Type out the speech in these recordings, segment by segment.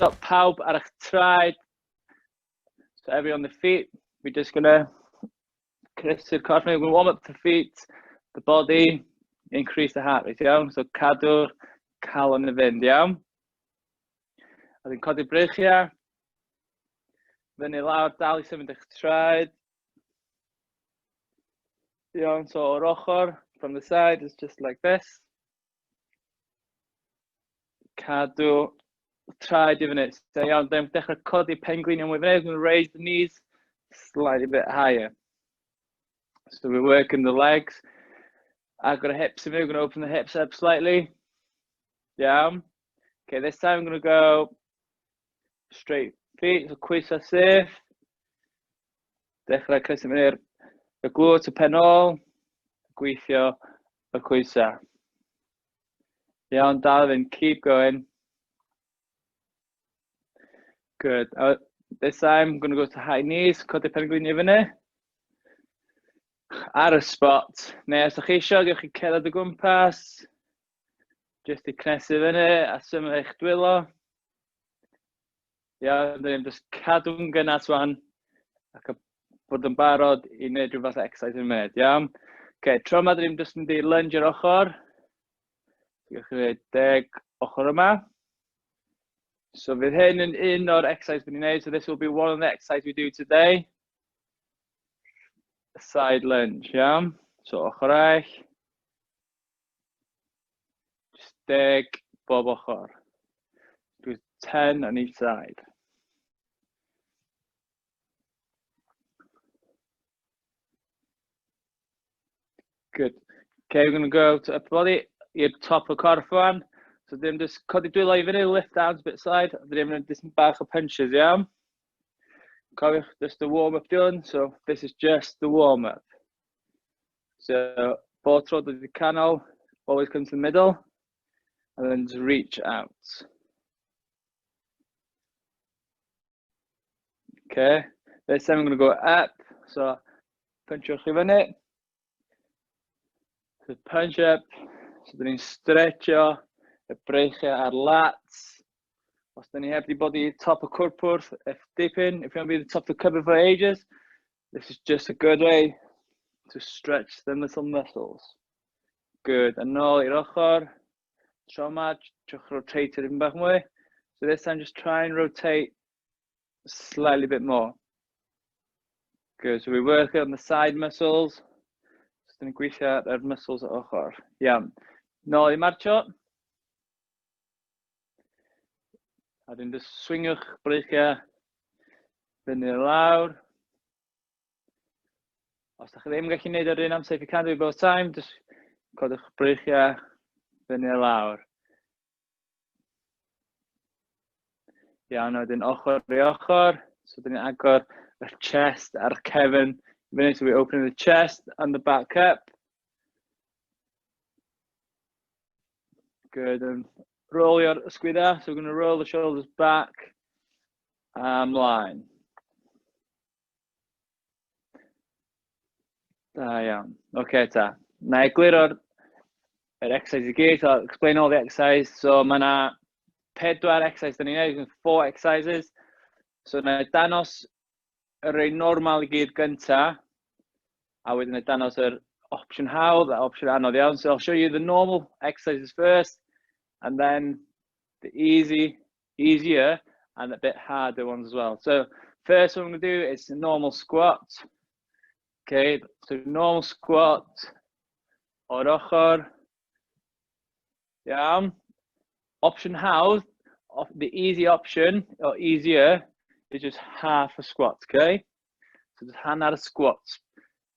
So pawb ar eich traed. So everyone on the feet. We're just gonna crysu'r corff. We're gonna warm up the feet, the body, increase the heart rate, iawn? So cadw'r calon y fynd, iawn? A dwi'n codi breichiau. Fyny lawr, dal I symud eich traed. Iawn, so o'r ochr, from the side, it's just like this. Cadw traed I fyny. So iawn, dwi'n dechrau codi penglin i fyny. I'm going to raise the knees slightly bit higher. So we're working the legs. I've got a hips in me. We're going to open the hips up slightly. Iawn. Okay, this time I'm going to go straight feet. So coesau syth. Dechrau crysu fyny'r glwt y pen ôl. Gweithio y coesau. Iawn, dal fynd. Keep going. Good. This time I'm going to go to high knees. Codi penglin I fyny. Ar y spot. Neu os ydych chi eisiau, gewch chi cerdded o gwmpas. Jyst I cnesu fyny a symud eich dwylo. Iawn, dyn ni'n just cadw'n gynas wan ac bod yn barod I wneud rhywbeth exercise yn mynd. Iawn. Okay, tro yma dyn ni'n just mynd I lunge ar ochr. Gewch chi wneud 10 ochr yma. So fydd hyn yn un o'r exercise bydd ni'n wneud. So this will be one of the exercises we do today. A side lunge, iawn. So ochr eraill. Just 10 bob ochr. Do 10 on each side. Good. Okay, we're going to go to upper body. I'r top o corff wan. So ddim just codi dwylo I fyny, lift arms bit side. Ddim yn just bach o punches, iawn. Cofiwch, just the warm-up done. So this is just the warm-up. So both tro the canol, always come to the middle. And then just reach out. Okay, this time I'm going to go up. So punchwch I fyny. So punch up. So dyn ni'n stretcho y breichiau ar lats. Os dyn ni heb di bod I top o cwrpwrdd, if you want to be the top of the cupboard for ages, this is just a good way to stretch them little muscles. Good, and nôl i'r ochr. Tro yma, trwch rotate it bach mwy. So this time just try and rotate slightly bit more. Good, so we work on the side muscles. So dyn ni'n gweithio ar muscles o ochr. Iawn, nôl I marcho. A dyn just swingwch breichiau fyny lawr. Os ydych chi ddim gallu gwneud yr un amser, if you can do it both time, just codwch breichiau fyny lawr. Iawn, wedyn ochr I ochr. So dyn ni'n agor y chest a'r cefn fyny, so we open the chest and the back up. Good, and roll your ysgwydda. So we're going to roll the shoulders back and line. Da iawn. Okay, ta. Na I egluro'r exercise I gyd. I'll explain all the exercise. So mae na 4 exercise dyn ni'n neud, 4 exercises. So na I danos yr ein normal I gyd gynta. A wedyn I danos yr option hawdd a option anodd iawn. So I'll show you the normal exercises first. And then the easier, and a bit harder ones as well. So first what I'm going to do is a normal squat. Okay, so normal squat. O'r ochr. Iawn. Option hawdd, the easy option, or easier, is just half a squat, okay? So just hanner y squat.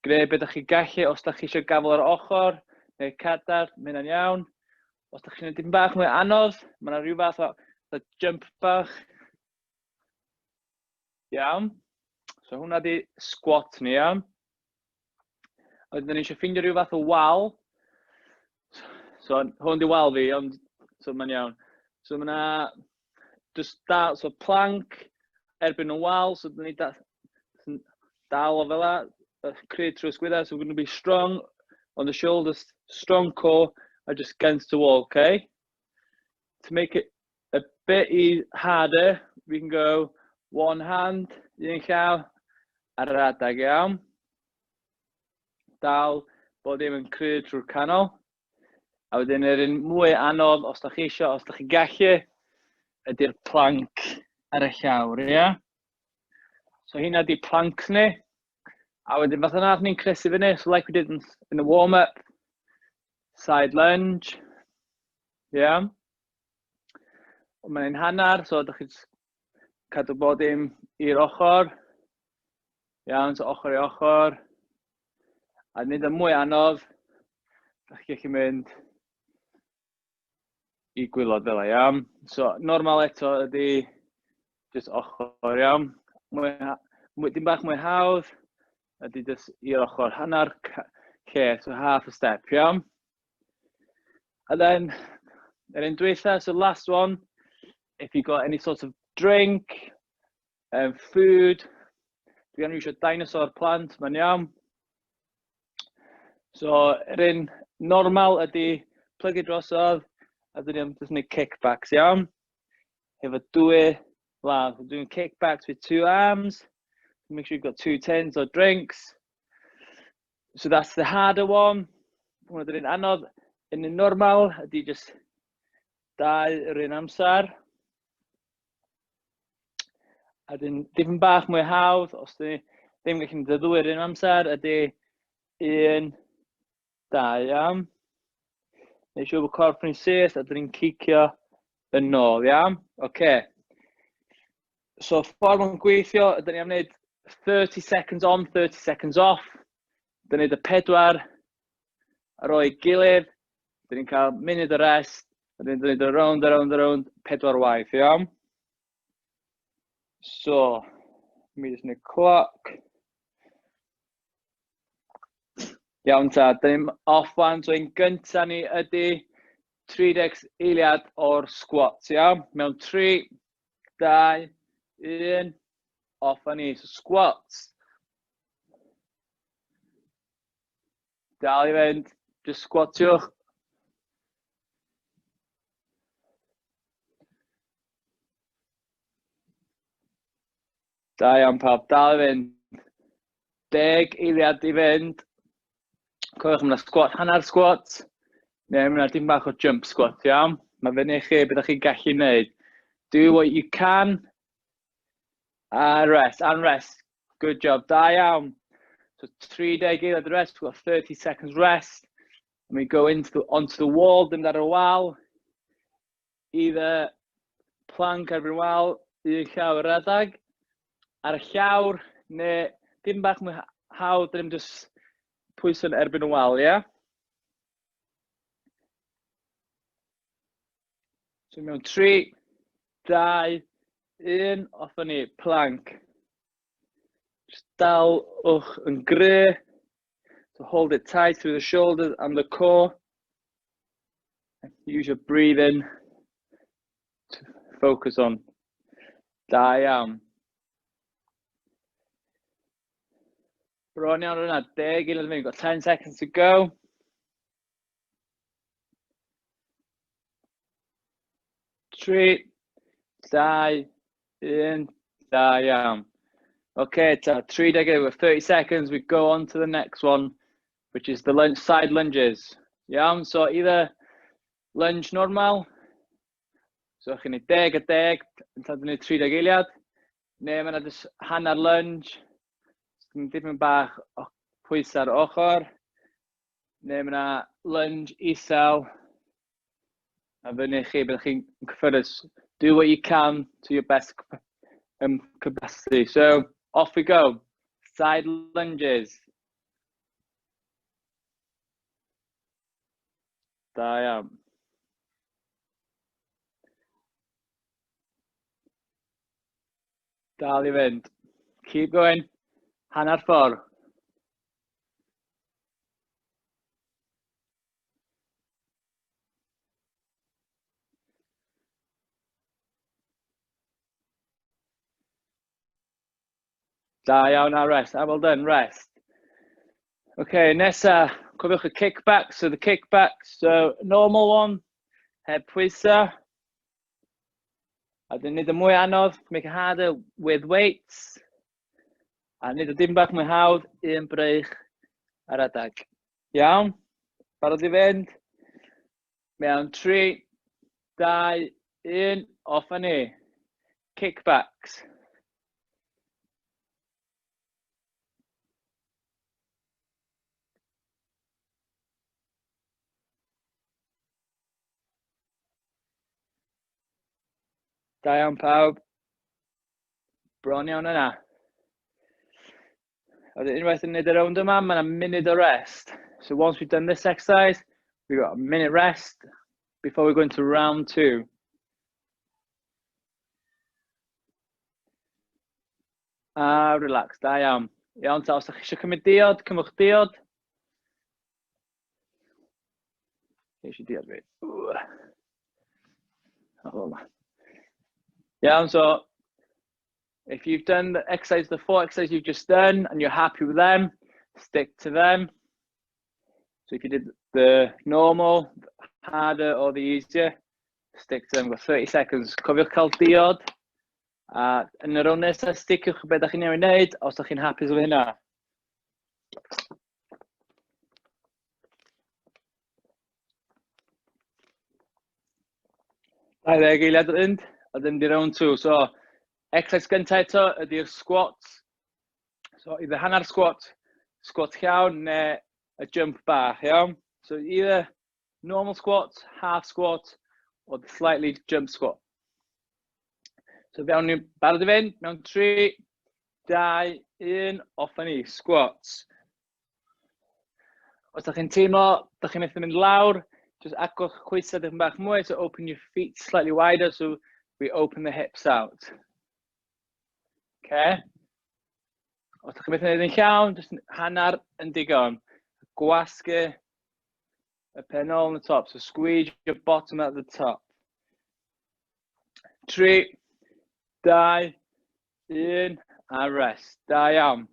Gwneud beth ydych chi gallu, os ydych chi eisiau gafel ar ochr, neu cadar, mynd yn iawn. Os ydych chi'n gwneud dim bach mwy anodd, mae yna rhyw fath o jump bach. Iawn. So hwnna di squat ni, iawn. Wedyn ni eisiau ffeindio rhyw fath o wal. So hwn di wal fi, ond so mae'n iawn. So mae yna just dal, so plank, erbyn y wal, so dyn ni dal o fel la, creu trwy sgwydda, so we're going to be strong on the shoulders, strong core, are just against the wall, okay? To make it a bit harder, we can go one hand, un llaw, ar yr adeg, iawn. Dal bod ddim yn cryd trwy'r canol. A wedyn yr un mwy anodd, os da chi eisiau, os da chi gallu, ydy'r plank ar y llawr, ia? So hynna di planks ni. A wedyn fath yna ni'n cresu fyny, so like we did in the warm-up, side lunge, yeah. Mae'n hanner, so ydych chi'n cadw bod dim i'r ochr. Iawn, so ochr i ochr. A nid yn mwy anodd, ydych chi'n gallu mynd i gwylod fel iawn. So normal eto ydy just ochr, iawn. Dim bach mwy hawdd, ydy just i'r ochr hanner lle, so half a step, iawn. And then, yr un dwytha, so last one, if you got any sort of drink, food, dwi gan iwsio dinosaur plant, mae'n iawn. So, yr un normal ydy plygu drosodd, a dyn ni'n just neud kickbacks, iawn. Efo dwy law, we're doing kickbacks with 2 arms. Make sure you've got 2 tins or drinks. So that's the harder one. Hwna dyn ni'n anodd. Yn y normal ydy just 2 yr un amser. A dyn dim bach mwy hawdd, os dyn ddim gallu mynd y 2 yr un amser, ydy 1, 2, iawn. Neu siŵr bod corff ni'n syth a dyn ni'n cicio yn ôl, iawn. Oce. So ffordd mae'n gweithio, ydyn ni am wneud 30 seconds on, 30 seconds off. Dyn ni'n wneud y 4 ar ôl ei gilydd. Dyn ni'n cael munud o rest. Dyn ni'n wneud around, 4 waith, iawn. So, let me just need clock. Iawn ta, dyn ni'n off one, so un gynta ni ydy 30 eiliad o'r squats, iawn. Mewn 3, 2, 1, off a ni, so squats. Dal i fynd, just squatiwch. Da iawn pawb, dal i fynd. 10 eiliad i fynd. Cofiwch yma squat, hanner squat. Neu yma dim bach o jump squat, iawn. Mae fyny i chi beth chi'n gallu wneud. Do what you can. And rest. Good job, da iawn. So 3 eiliad rest, we've got 30 seconds rest. And we go onto the wall, dim ar y wal. Either plank ar y wal, un llaw yr adeg. Ar y llawr, neu dim bach mwy hawdd, ddim just pwysyn erbyn y wal, ia? So mewn 3, 2, 1, off o ni, plank. Just dal uwch yn gry. So hold it tight through the shoulders and the core. Use your breathing to focus on. Da iawn. Bron iawn hwnna, 10 eiliad yn mynd, got 10 seconds to go. Three, 2, 1, da iawn. Okay, ta, 3 eiliad, we've 30 seconds, we go on to the next one, which is the side lunges. Iawn, so either lunge normal, so chi'n neud 10 a 10, yn tad yn neud 30 eiliad, neu mae'n just hanner lunge, dipyn bach o pwys ar ochr, neu mae'n lunge isel, a fyny chi, byddwch chi'n cyffyrddus. Do what you can to your best capacity. So, off we go. Side lunges. Da iawn. Dal i fynd. Keep going. Hanner ffordd. Da iawn a rest. Well done, rest. Okay, nesa, cofiwch y kickbacks. So the kickbacks, so normal one, heb pwysa. A dyn nid y mwy anodd, make it harder with weights. A nid y dim bach mwy hawdd, un breich ar adag. Iawn, barod i fynd. Mewn 3, 2, 1, off a ni. Kickbacks. Da iawn pawb. Bron iawn yna. Unwaith yn neud y rownd yma, mae'n a munud o rest. So once we've done this exercise, we've got a minute rest before we go into round 2. Relax, da iawn. Iawn, ta, os ydych chi eisiau cymryd diod, cymwch diod. Eisiau diod fi. Iawn, so if you've done the exercise, the 4 exercises you've just done, and you're happy with them, stick to them. So if you did the normal, harder, or the easier, stick to them. We've got 30 seconds. Cofiwch cael diod. Yn y rownd nesaf, sticwch beth ydych chi'n ei wneud, os ydych chi'n hapus efo hynna. 20 eiliad o fynd, a ddim di round 2. So, exercise gyntaf eto ydy'r squats. So, either hanner squat, squat llawn, neu y jump bach, iawn? So, either normal squat, half squat, or the slightly jump squat. So, fewn ni barod i fynd, mewn 3, 2, 1, off a ni, squats. Os ydych chi'n teimlo, ydych chi'n eitha mynd lawr, just agwch chwysau dipyn bach mwy, so open your feet slightly wider, so we open the hips out. Okay? Os ydych chi'n mynd yn llawn, just hanner yn digon. Gwasgu y pen ôl on the top, so squeeze your bottom at the top. 3, 2, 1, and rest. Da iawn.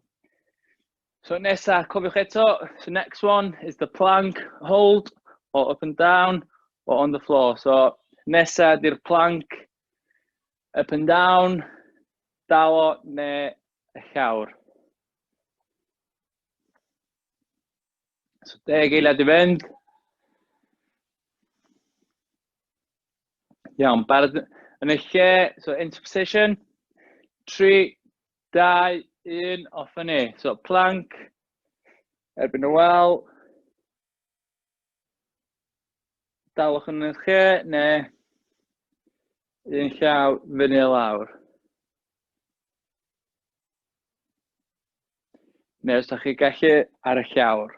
So nesa, cofiwch eto, so next one is the plank hold, or up and down, or on the floor. So nesa di'r plank, up and down, dalo neu y llawr. So 10 eiliad i fynd. Iawn, barod yn y lle, so into position. 3, 2, 1, off a ni. So plank, erbyn y wal. Dalwch yn y lle, neu un llaw fyny lawr. Neu os ydych chi gallu ar y llawr.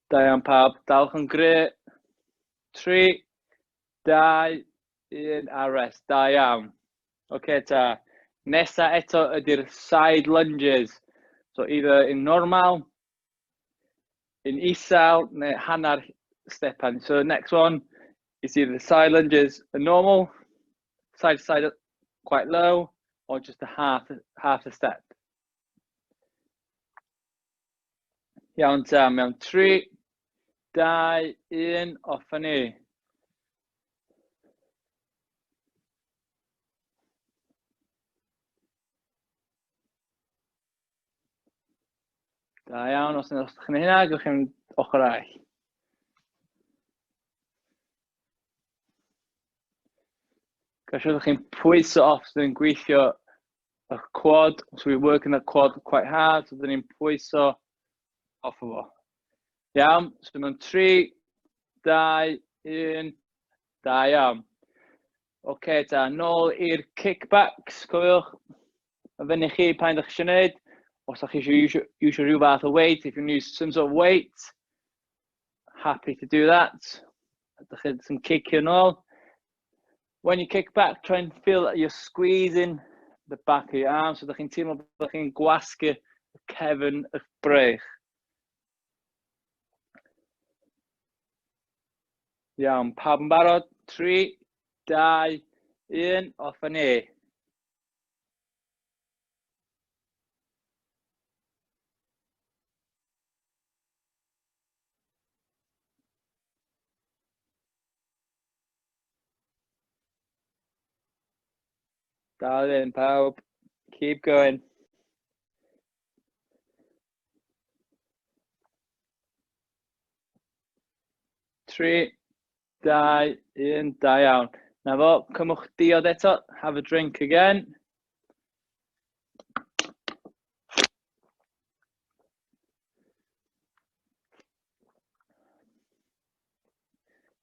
Da iawn pawb, dalwch yn gry. 3, 2, 1, a rest. Da iawn. Okay, ta. Nesa eto ydy'r side lunges. So either in normal, in isel, neu hanner stepan. So next one is either the side lunges, a normal, side to side quite low, or just a half a step. Iawn ta, mewn 3, 2, 1, off a ni. Da iawn, os ydych chi'n hynna, gwch chi'n ochr arall. Gallwch chi'n pwyso off, so dyn ni'n gweithio y quad, so we're working the quad quite hard, so dyn ni'n pwyso off o fo. Iawn, so mewn 3, 2, 1, da iawn. Okay, ta, nôl i'r kickbacks, cofiwch, yn fyny chi pa ydych chi eisiau gwneud. Os ydych chi eisiau iwsio rhyw fath o weight, if you use some sort of weight, happy to do that. Ydych chi some kickio nôl. When you kick back, try and feel that you're squeezing the back of your arm, so ydych chi'n teimlo bod ydych chi'n gwasgu y cefn y brech. Iawn, pawb yn barod? 3, 2, 1, off a ni. Dal in, pawb. Keep going. Tri, dau, un, da iawn. Na fo, cymwch diod eto. Have a drink again.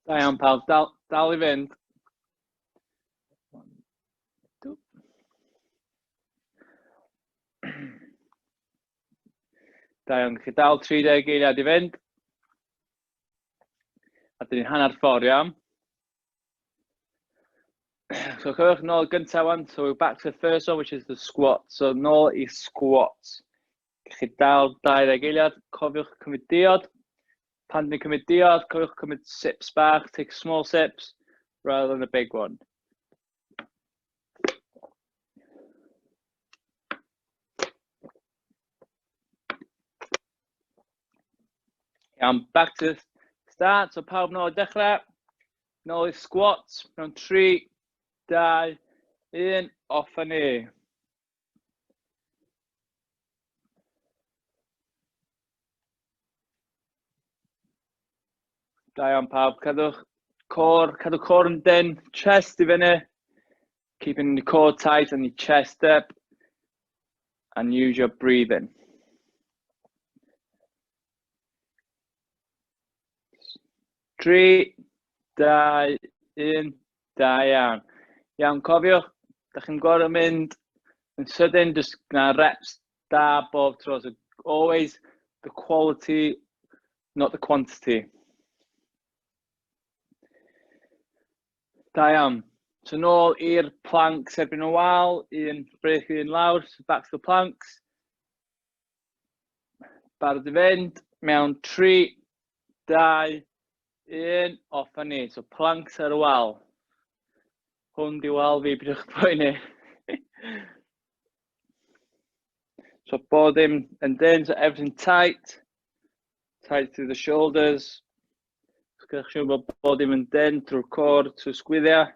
Da iawn, pawb. Dal I fynd. Da iawn, chi dal 30 geiriad I fynd. A dyn ni'n hanner ffordd, iawn. So chwch nôl gyntaf wan. So we're back to the first one, which is the squat. So nôl I squats. Chi dal 20 geiriad. Cofiwch cymryd diod. Pan ni'n cymryd diod, cofiwch cymryd sips bach. Take small sips rather than a big one. I'm back to the start, so pawb nôl I dechrau. Nôl I squats, mewn 3, 2, 1, off a ni. Da iawn pawb, cadwch cor yn dyn, chest I fyny. Keeping the core tight and your chest up. And use your breathing. 3, 2, 1, da iawn. Iawn, cofiwch, da chi'n gorau mynd yn sydyn, just na reps da bob tro. So always the quality, not the quantity. Da iawn. So nôl i'r planks erbyn y wal, un brech un lawr, so back to the planks. Barod I fynd, mewn 3, 2, 1, off a ni. So planks ar y wal. Hwn di wal fi, bydwch poeni. So bod dim yn dyn, so everything tight. Tight through the shoulders. So gwych siŵr bod dim yn dyn, trwy'r cor, trwy'r sgwyddiau.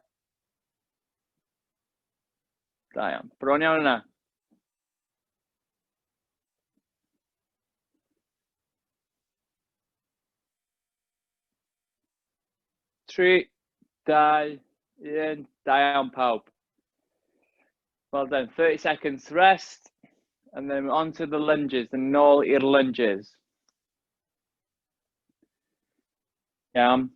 Da iawn, bron iawn yna. Tri, dau, un, da iawn pawb. Well done, 30 seconds rest, and then on to the lunges, and nôl i'r lunges. Iawn.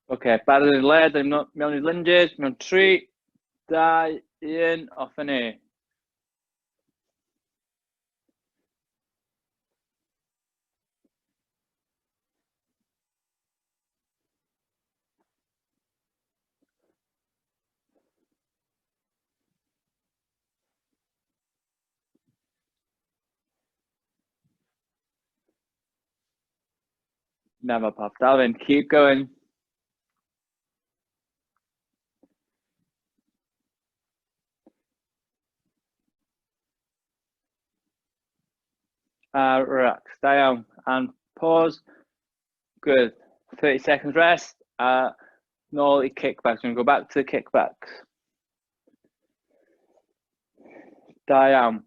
Okay, barod i'r led, mewn i'r lunges, mewn 3, 2, 1, off a ni. Never pop, Dalvin, keep going. Relax, da iawn, and pause. Good. 30 seconds rest. Nôl I kickbacks. We're going to go back to the kickbacks. Da iawn.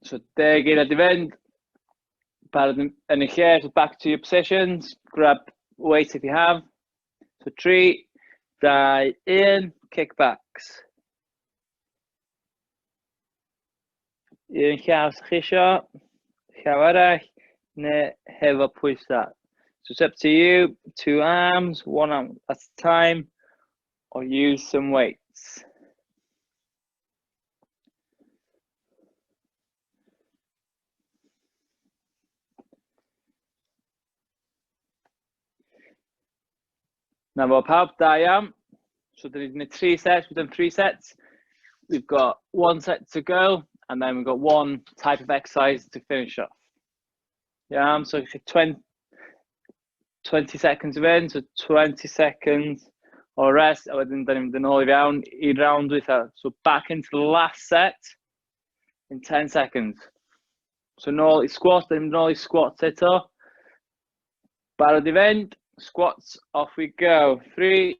So 10 geiriad I fynd. Barod yn eich lle, so back to your positions. Grab weight if you have. So 3, 2, 1, kickbacks. Un llaw sy'ch chi isio, llaw eraill, neu hefo pwysau. So it's up to you, 2 arms, 1 arm at a time, or use some weights. Now we'll pawb, da iawn. So we've done 3 sets, we've done 3 sets. We've got 1 set to go, and then we've got 1 type of exercise to finish off. Yeah, so 20 seconds of in, so 20 seconds o rest, a wedyn da ni'n mynd yn ôl I fewn I round dwytha. So back into the last set in 10 seconds. So nôl I squat, da ni'n mynd nôl I squat eto. Barod I fynd, squats, off we go. 3,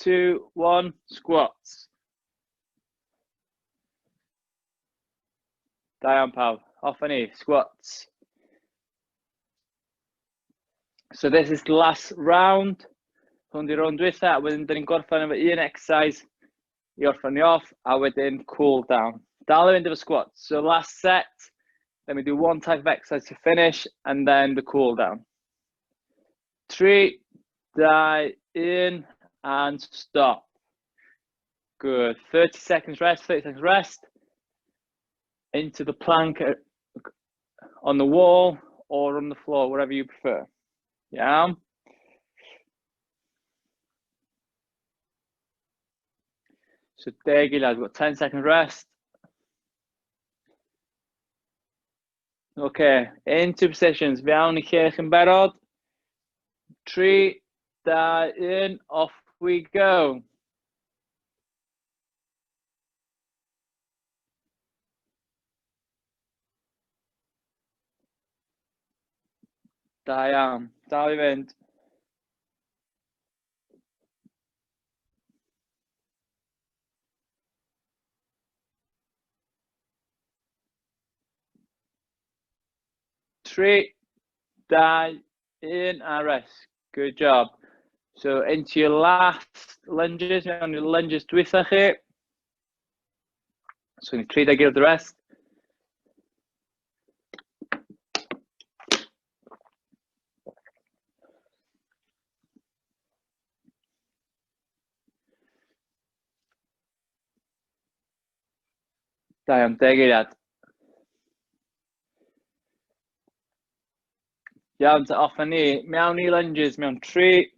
2, 1, squats. Da iawn pawb, off ni, squats. So this is the last round. Hwn di round dwytha, a wedyn da ni'n gorffen efo un exercise I orffen ni off, a wedyn cool down. Dal I fynd efo squats. So last set, then we do one type of exercise to finish, and then the cool down. 3, 2, 1, and stop. Good. 30 seconds rest, 30 seconds rest. Into the plank on the wall or on the floor, whatever you prefer. Yeah. So there you go, we've got 10 seconds rest. Okay, into positions. Fewn I lle chi'n barod. 3, 2, 1, off we go. Da iawn, dal I fynd. Three, 2, 1, and rest. Good job. So into your last lunges, on your lunges dwytha chi. So you 3 deg the rest. Da iawn, 10 eiliad. Iawn, ta off ni. Mewn I lunges, mewn 3,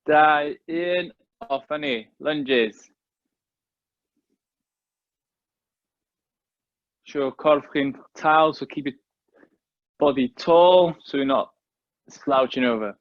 2, 1, off ni. Lunges. Sure, corff chi'n tal, so keep your body tall, so you're not slouching over.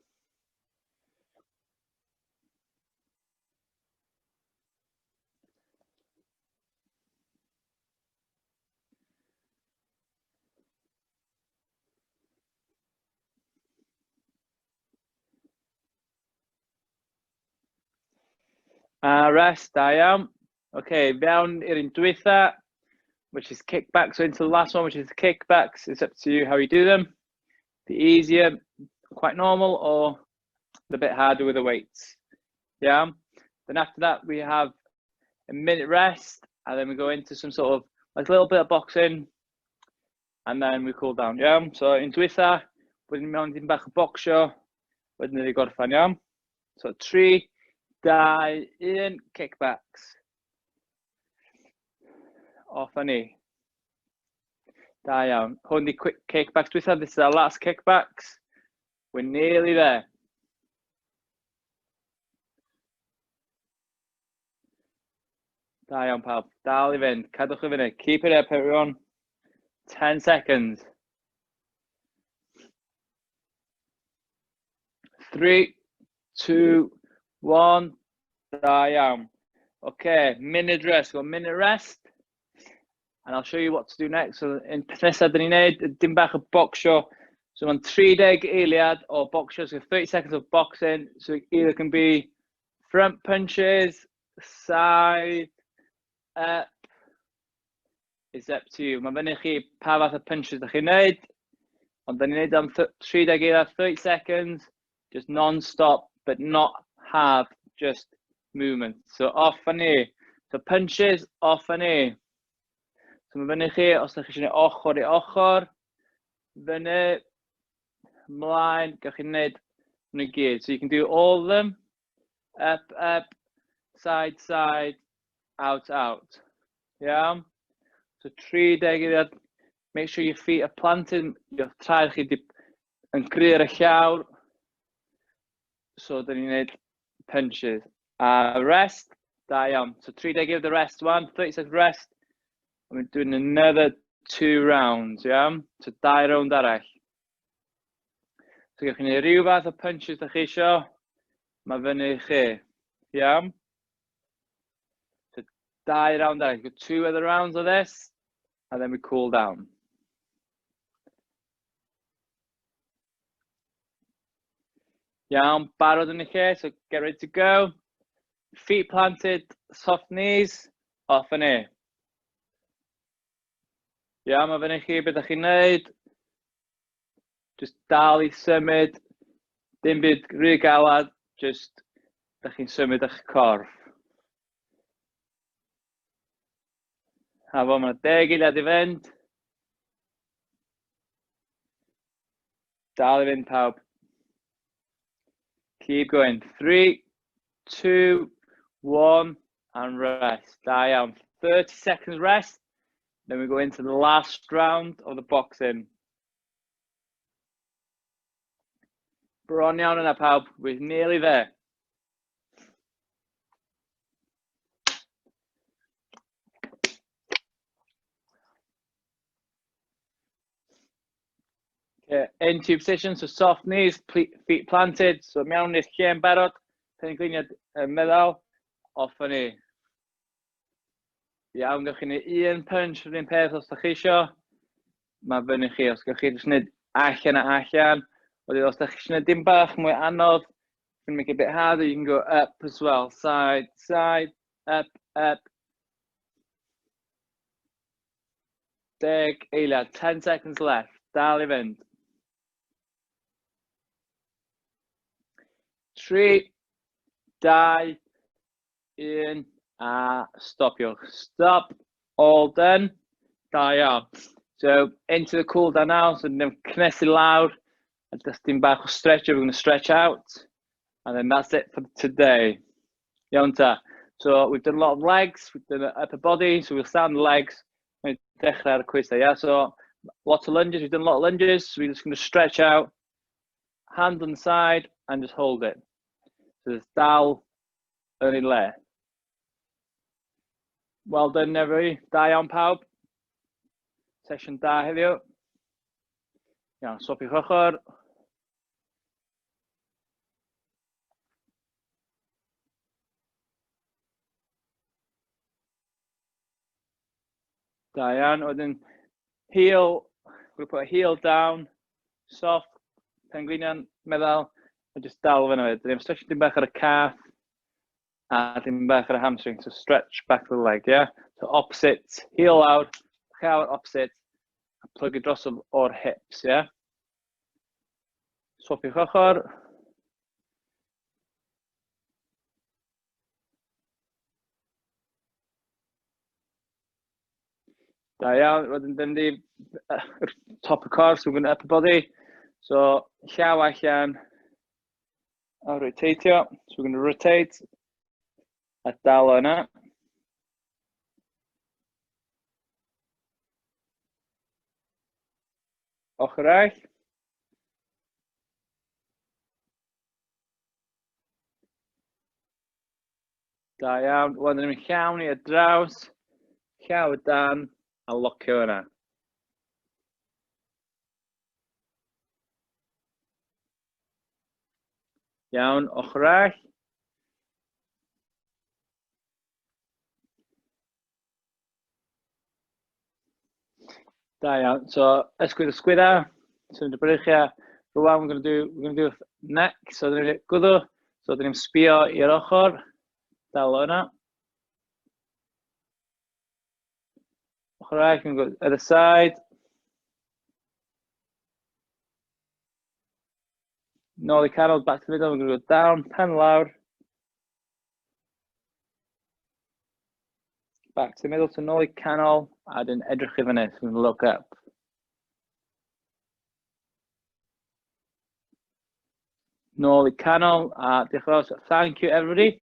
Rest, da iawn. Okay, fewn i'r un dwytha, which is kickbacks. So into the last one, which is kickbacks. It's up to you how you do them. The easier, quite normal, or a bit harder with the weights. Yeah. Then after that, we have a minute rest, and then we go into some sort of like a little bit of boxing, and then we cool down. Yeah. So in dwytha, wedyn mewn dim bach o bocsio, wedyn ni gorffen, yeah. So 3, 2, 1, kickbacks. Off ni. Da iawn. Hwn di quick kickbacks dwytha. This is our last kickbacks. We're nearly there. Da iawn pawb. Dal I fynd. Cadwch I fyny. Keep it up everyone. 10 seconds. 3, 2, 1. Da iawn. Okay, minute rest. Got a minute rest. And I'll show you what to do next. So in nesa dyn ni'n neud dim bach o bocsio. So on 30 eiliad o bocsio, so 30 seconds of boxing. So it either can be front punches, side, up. It's up to you. Mae fyny chi pa fath o punches da chi'n neud. Ond dyn ni'n neud am 30 eiliad, 30 seconds. Just non-stop, but not have just movement. So off ni. So punches, off ni. So mae fyny chi, os ydych chi eisiau gwneud ochr I ochr, fyny, ymlaen, gawch chi'n gwneud nhw I gyd. So you can do all of them, up, up, side, side, out, out. Yeah? So 30 eiliad, make sure your feet are planted, your traed chi yn gryr y llawr. So dyn ni'n gwneud punches. Rest, da iawn. So 30 eiliad the rest one, 30 seconds rest. And we're doing another 2 rounds, yeah? So 2 round eraill. So gawch chi wneud rhyw fath o punches da chi isio. Mae fyny chi, yeah? 2 round eraill. We've got 2 other rounds of this, and then we cool down. Iawn, barod yn eich lle, so get ready to go. Feet planted, soft knees, off yn e. Iawn, mae fyny chi beth ydych chi'n neud. Just dal I symud, dim byd rhy galad, just ydych chi'n symud eich corff. A fo, mae 10 eiliad I fynd. Dal I fynd pawb. Keep going. 3, 2, 1, and rest. Da iawn. 30 seconds rest. Then we go into the last round of the boxing. Bron iawn yna pawb. We're nearly there. Okay, into position, so soft knees, feet planted. So mewn i'r lle yn barod. Pengliniad meddal, off yn e. Iawn, gewch chi neud un punch yr un peth os ydych chi isio. Mae fyny chi, os gewch chi jyst neud allan a allan. Wedyn, os ydych chi isio neud dim bach mwy anodd, you can make it a bit harder, you can go up as well. Side, side, up, up. 10 eiliad, 10 seconds left. Dal I fynd. 3, 2, 1, a stopiwch. Stop, all done. Da iawn. So, into the cool down now, so ni'n cnesu lawr, a just dim bach o stretch, we're going to stretch out, and then that's it for today. Iawn ta. So, we've done a lot of legs, we've done upper body, so we'll start on the legs, and dechrau ar y quiz there, yeah? So, lots of lunges, we've done a lot of lunges, so we're just going to stretch out, hand on the side, and just hold it. So, there's dal yn ei le. Well done, everybody. Da iawn pawb. Sesiwn da heddiw. Iawn, sopiwch ochr. Da iawn. Wedyn, heel. We're going to put a heel down. Soft. Penglinian, meddal. A just dal fyna fe. Dyn ni'n stretch dim bach ar y calf. A dim bach ar y hamstring. So stretch back the leg, yeah? So opposite. Heel out. Llaw opposite. Plug it dros o'r hips, yeah? Sopiwch ochr. Da iawn, wedyn dim di top y corff, so we're going to upper body. So, llaw allan, a rotatio. So we're going to rotate, a dal yna. Ochr eraill. Da iawn, wedyn ni'n llawn I ar draws, llaw y dan, a locio yna. Iawn, ochr eraill. Da iawn, so ysgwyd y sgwydda, so ni'n brychia, rwan we're going to do neck, so dyn ni'n gwddw, so dyn ni'n sbio i'r ochr, dal yna. Ochr eraill, we're going to go other side. Nôl I canol, back to the middle, we're going to go down, pen lawr. Back to the middle, so nôl I canol, a dyn edrych I fyny, so we're going to look up. Nôl I canol, a diolch yn fawr. Thank you everybody.